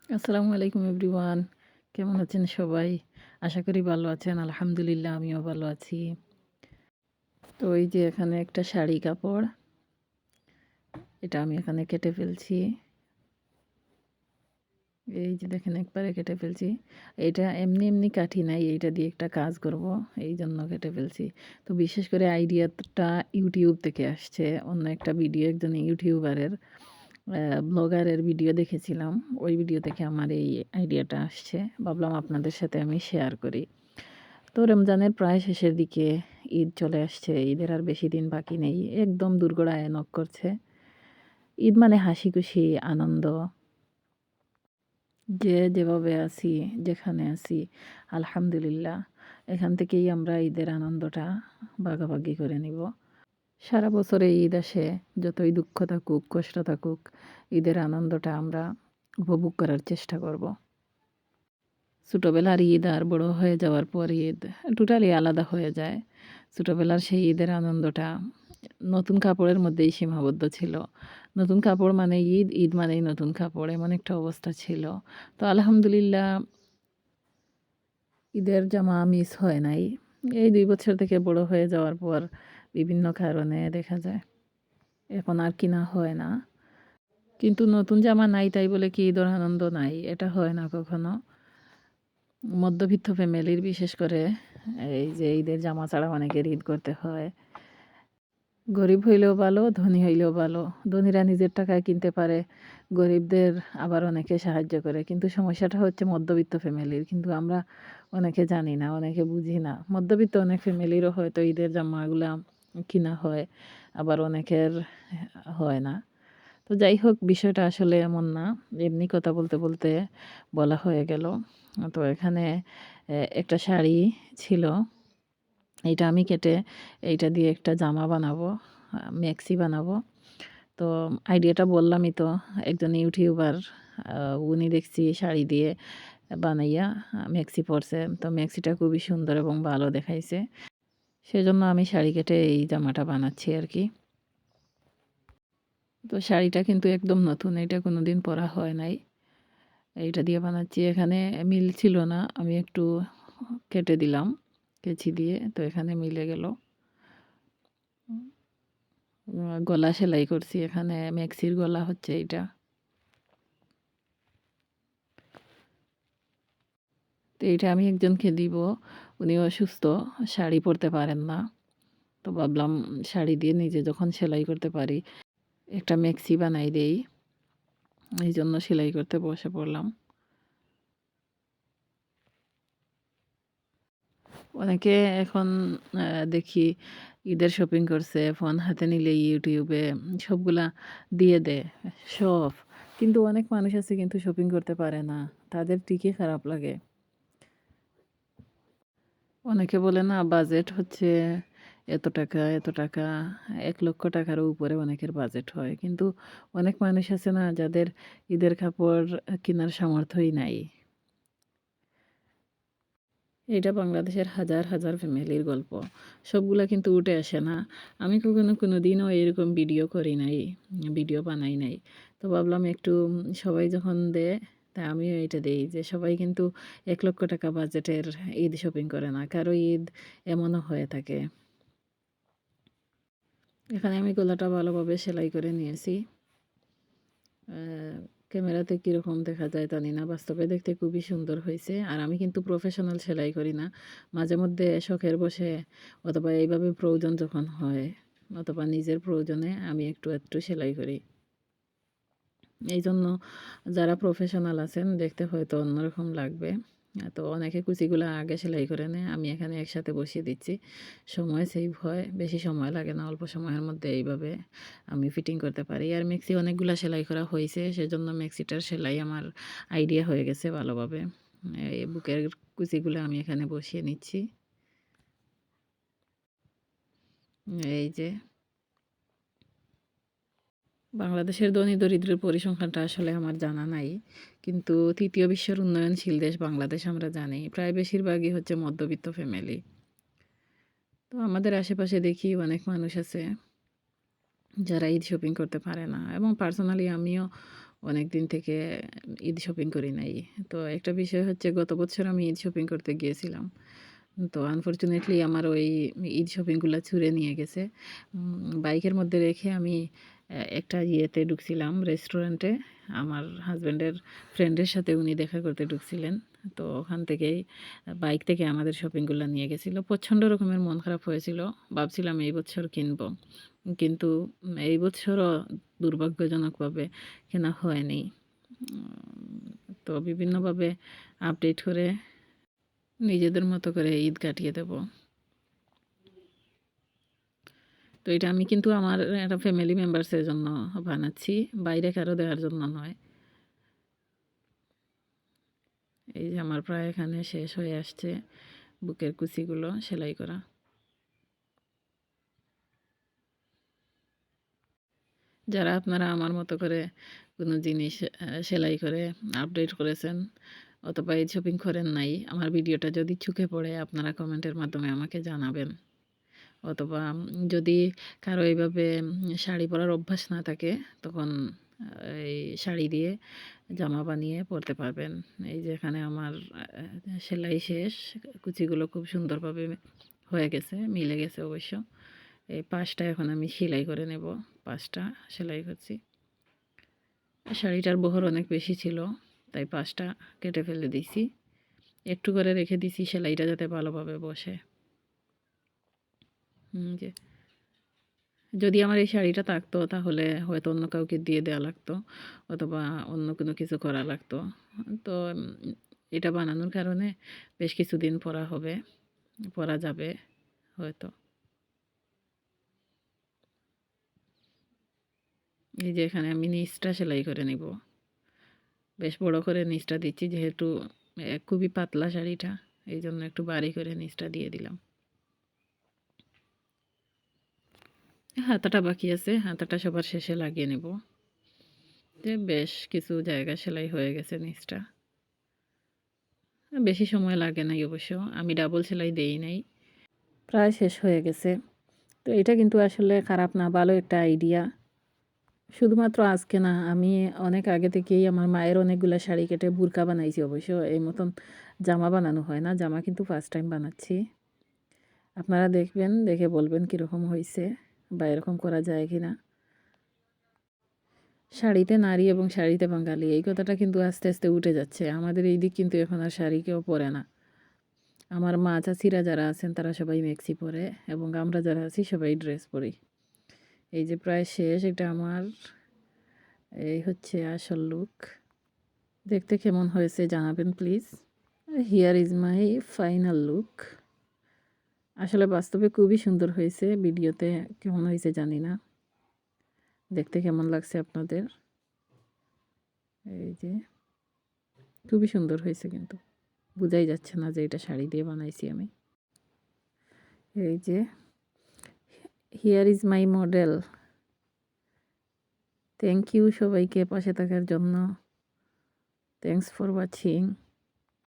আসসালামু আলাইকুম এভরিওয়ান। কেমন আছেন সবাই? আশা করি ভালো আছেন। আলহামদুলিল্লাহ আমিও ভালো আছি। তো এই যে এখানে একটা শাড়ি কাপড়, এটা আমি এখানে কেটে ফেলছি। এই যে দেখেন একবারে কেটে ফেলছি। এটা এমনি, এমনি কাটি নাই, এইটা দিয়ে একটা কাজ করব, এইজন্য কেটে ফেলছি। তো বিশেষ করে আইডিয়াটা YouTube থেকে আসছে। অন্য একটা ভিডিও একজন ইউটিউবারের ব্লগারের ভিডিও দেখেছিলাম। ওই ভিডিও থেকে আমার এই আইডিয়াটা আসছে। ভাবলাম আপনাদের সাথে আমি শেয়ার করি। তো রমজানের প্রায় শেষের দিকে ঈদ চলে আসছে। ঈদের আর বেশি দিন বাকি নেই। একদম দোরগোড়ায় নক করছে। ঈদ মানে হাসি খুশি আনন্দ। যে যেভাবে আছি, যেখানে আছি, আলহামদুলিল্লাহ এখান থেকেই আমরা ঈদের আনন্দটা ভাগাভাগি করে নিব। সারা বছরে ঈদ আসে, যতই দুঃখ থাকুক, কষ্ট থাকুক, ঈদের আনন্দটা আমরা উপভোগ করার চেষ্টা করব। ছোটোবেলার ঈদ আর বড় হয়ে যাওয়ার পর ঈদ টোটালি আলাদা হয়ে যায়। ছোটোবেলার সেই ঈদের আনন্দটা নতুন কাপড়ের মধ্যেই সীমাবদ্ধ ছিল। নতুন কাপড় মানে ঈদ, ঈদ মানেই নতুন কাপড়, এমন একটা অবস্থা ছিল। তো আলহামদুলিল্লাহ ঈদের জামা মিস হয় নাই। এই ২ বছর থেকে বড় হয়ে যাওয়ার পর বিভিন্ন কারণে দেখা যায় এখন আর কিনা হয় না। কিন্তু নতুন জামা নাই তাই বলে কি ঈদের আনন্দ নাই? এটা হয় না কখনো। মধ্যবিত্ত ফ্যামিলির বিশেষ করে এই যে ঈদের জামা ছাড়া অনেকের ঈদ করতে হয়। গরিব হইলেও ভালো, ধনী হইলেও ভালো। ধনীরা নিজের টাকায় কিনতে পারে, গরিবদের আবার অনেকে সাহায্য করে। কিন্তু সমস্যাটা হচ্ছে মধ্যবিত্ত ফ্যামিলির। কিন্তু আমরা অনেকে জানি না, অনেকে বুঝি না। মধ্যবিত্ত অনেক ফ্যামিলিরও হয়তো ঈদের জামাগুলা কিনা হয়, আবার অনেকের হয় না। তো যাই হোক বিষয়টা আসলে এমন না। এমনি কথা বলতে, বলতে বলা হয়ে গেল। তো এখানে একটা শাড়ি ছিল। এইটা আমি কেটে এইটা দিয়ে একটা জামা বানাবো, মেক্সি বানাবো। তো আইডিয়াটা বললামই তো, একজন ইউটিউবার উনি দেখছি শাড়ি দিয়ে বানাইয়া মেক্সি পরছে। তো মেক্সিটা খুবই সুন্দর এবং ভালো দেখাইছে। সেজন্য আমি শাড়ি কেটে এই জামাটা বানাচ্ছি আরকি। তো শাড়িটা কিন্তু একদম নতুন। এটা কোনোদিন পরা হয় নাই। এইটা দিয়ে বানাচ্ছি। এখানে মিল ছিল না। আমি একটু কেটে দিলাম কেচি দিয়ে। তো এখানে মিলে গেল। গলা সেলাই করছি এখানে, মেক্সির গলা হচ্ছে এইটা। তো এইটা আমি একজনকে দিব। উনি অসুস্থ, শাড়ি পরতে পারেন না। তো ভাবলাম শাড়ি দিয়ে নিজে যখন সেলাই করতে পারি, একটা মেক্সি বানাই দেই। এইজন্য সেলাই করতে বসে পড়লাম। অনেকে এখন দেখি ঈদের শপিং করছে, ফোন হাতে নিলেই ইউটিউবে সবগুলা দিয়ে দেয়, শো অফ। কিন্তু অনেক মানুষ আছে কিন্তু শপিং করতে পারে না। তাদের ঠিকই খারাপ লাগে। অনেকে বলে না বাজেট হচ্ছে এত টাকা, এত টাকা, ৳১,০০,০০০ উপরে অনেকের বাজেট হয়। কিন্তু অনেক মানুষ আছে না যাদের ঈদের কাপড় কেনার সামর্থ্যই নাই। এটা বাংলাদেশের হাজার, হাজার ফ্যামিলির গল্প। সবগুলা কিন্তু উঠে আসে না। আমি কখনো কোনোদিনও এরকম ভিডিও করি নাই, ভিডিও বানাই নাই। তো ভাবলাম একটু সবাই যখন দেয়, তা আমিও এটা দেই যে সবাই কিন্তু ৳১,০০,০০০ বাজেটের ঈদ শপিং করে না। কারো ঈদ এমনও হয়ে থাকে। এখানে আমি গলাটা ভালোভাবে সেলাই করে নিয়েছি। আ ক্যামেরাতে কীরকম দেখা যায় জানি না। বাস্তবে দেখতে খুবই সুন্দর হইছে। আর আমি কিন্তু প্রফেশনাল সেলাই করি না। মাঝেমধ্যে শখের বশে অথবা এইভাবে প্রয়োজন যখন হয় অথবা নিজের প্রয়োজনে আমি একটু একটু সেলাই করি। এইজন্য যারা প্রফেশনাল আছেন দেখতে হয়তো অন্যরকম লাগবে। তো অনেকে কুচিগুলা আগে সেলাই করে নেয়। আমি এখানে একসাথে বসিয়ে দিচ্ছি। সময় সেভ হয়। বেশি সময় লাগে না। অল্প সময়ের মধ্যে এইভাবে আমি ফিটিং করতে পারি। আর মেক্সি অনেকগুলা সেলাই করা হইছে। সেজন্য মেক্সিটার সেলাই আমার আইডিয়া হয়ে গেছে ভালোভাবে। এই বুকের কুচিগুলা আমি এখানে বসিয়ে নিচ্ছি। এই যে বাংলাদেশের ধনী-দরিদ্রের পরিসংখ্যানটা আসলে আমার জানা নাই। কিন্তু ৩য় বিশ্বের উন্নয়নশীল দেশ বাংলাদেশ আমরা জানি। প্রায় বেশিরভাগই হচ্ছে মধ্যবিত্ত ফ্যামিলি। তো আমাদের আশেপাশে দেখি অনেক মানুষ আছে যারা ঈদ শপিং করতে পারে না এবং পার্সোনালি আমিও অনেক দিন থেকে ঈদ শপিং করি নাই। তো একটা বিষয় হচ্ছে গত বছর আমি ঈদ শপিং করতে গিয়েছিলাম। তো আনফরচুনেটলি আমার ওই ঈদ শপিংগুলা ছুঁড়ে নিয়ে গেছে। বাইকের মধ্যে রেখে আমি একটা ইয়েতে ঢুকছিলাম রেস্টুরেন্টে। আমার হাসব্যান্ডের ফ্রেন্ডের সাথে উনি দেখা করতে ঢুকছিলেন। তো ওখান থেকেই বাইক থেকে আমাদের শপিংগুলা নিয়ে গেছিলো। প্রচণ্ড রকমের মন খারাপ হয়েছিল। ভাবছিলাম এই বছর কিনবো। কিন্তু এই বছরও দুর্ভাগ্যজনকভাবে কেনা হয়নি। তো বিভিন্নভাবে আপডেট করে নিজেদের মতো করে ঈদ কাটিয়ে দেব। তো এটা আমি কিন্তু আমার একটা ফ্যামিলি মেম্বার্সের জন্য বানাচ্ছি, বাইরে কারো দেওয়ার জন্য নয়। এই যে আমার প্রায় এখানে শেষ হয়ে আসছে বুকের কুচিগুলো সেলাই করা। যারা আপনারা আমার মতো করে কোনো জিনিস সেলাই করে আপডেট করেছেন অথবা এই শপিং করেন নাই, আমার ভিডিওটা যদি চোখে পড়ে আপনারা কমেন্টের মাধ্যমে আমাকে জানাবেন। অথবা যদি কারো এইভাবে শাড়ি পরার অভ্যাস না থাকে তখন এই শাড়ি দিয়ে জামা বানিয়ে পরতে পারবেন। এই যে এখানে আমার সেলাই শেষ, কুচিগুলো খুব সুন্দরভাবে হয়ে গেছে, মিলে গেছে অবশ্য। এই পাশটা এখন আমি সেলাই করে নেব, পাশটা সেলাই করছি। শাড়িটার বহর অনেক বেশি ছিল তাই পাশটা কেটে ফেলে দিছি, একটু করে রেখে দিছি সেলাইটা যাতে ভালোভাবে বসে। যে যদি আমার এই শাড়িটা থাকতো তাহলে হয়তো অন্য কাউকে দিয়ে দেওয়া লাগতো অথবা অন্য কোনো কিছু করা লাগতো। তো এটা বানানোর কারণে বেশ কিছুদিন পরা হবে, পরা যাবে হয়তো। এই যে এখানে আমি নিচটা সেলাই করে নিব, বেশ বড় করে নিচটা দিচ্ছি যেহেতু খুবই পাতলা শাড়িটা, এই জন্য একটু বাড়ি করে নিচটা দিয়ে দিলাম। হাতাটা বাকি আছে, হাতাটা সবার শেষে লাগিয়ে নেব। যে বেশ কিছু জায়গা সেলাই হয়ে গেছে নিচটা, বেশি সময় লাগে নাই অবশ্য, আমি ডাবল সেলাই দেই নাই। প্রায় শেষ হয়ে গেছে। তো এটা কিন্তু আসলে খারাপ না, ভালো একটা আইডিয়া। শুধুমাত্র আজকে না, আমি অনেক আগে থেকেই আমার মায়ের অনেকগুলো শাড়ি কেটে বুরকা বানাইছি। অবশ্য এই মতন জামা বানানো হয় না, জামা কিন্তু ফার্স্ট টাইম বানাচ্ছি। আপনারা দেখবেন, দেখে বলবেন কীরকম হয়েছে বা এরকম করা যায় কি না। শাড়িতে নারী এবং শাড়িতে বাঙালি, এই কথাটা কিন্তু আস্তে আস্তে উঠে যাচ্ছে। আমাদের এই দিক কিন্তু এখন আর শাড়ি কেউ পরে না। আমার মা চাচিরা যারা আছেন তারা সবাই মেক্সি পরে এবং আমরা যারা আছি সবাই ড্রেস পরি। এই যে প্রায় শেষ, এটা আমার এই হচ্ছে আসল লুক। দেখতে কেমন হয়েছে জানাবেন please. Here is my final look. আসলে বাস্তবে খুবই সুন্দর হয়েছে, ভিডিওতে কেমন হয়েছে জানি না। দেখতে কেমন লাগছে আপনাদের? এই যে খুবই সুন্দর হয়েছে, কিন্তু বোঝাই যাচ্ছে না যে এটা শাড়ি দিয়ে বানাইছি আমি। এই যে here is my model. Thank you সবাইকে পাশে থাকার জন্য। Thanks for watching.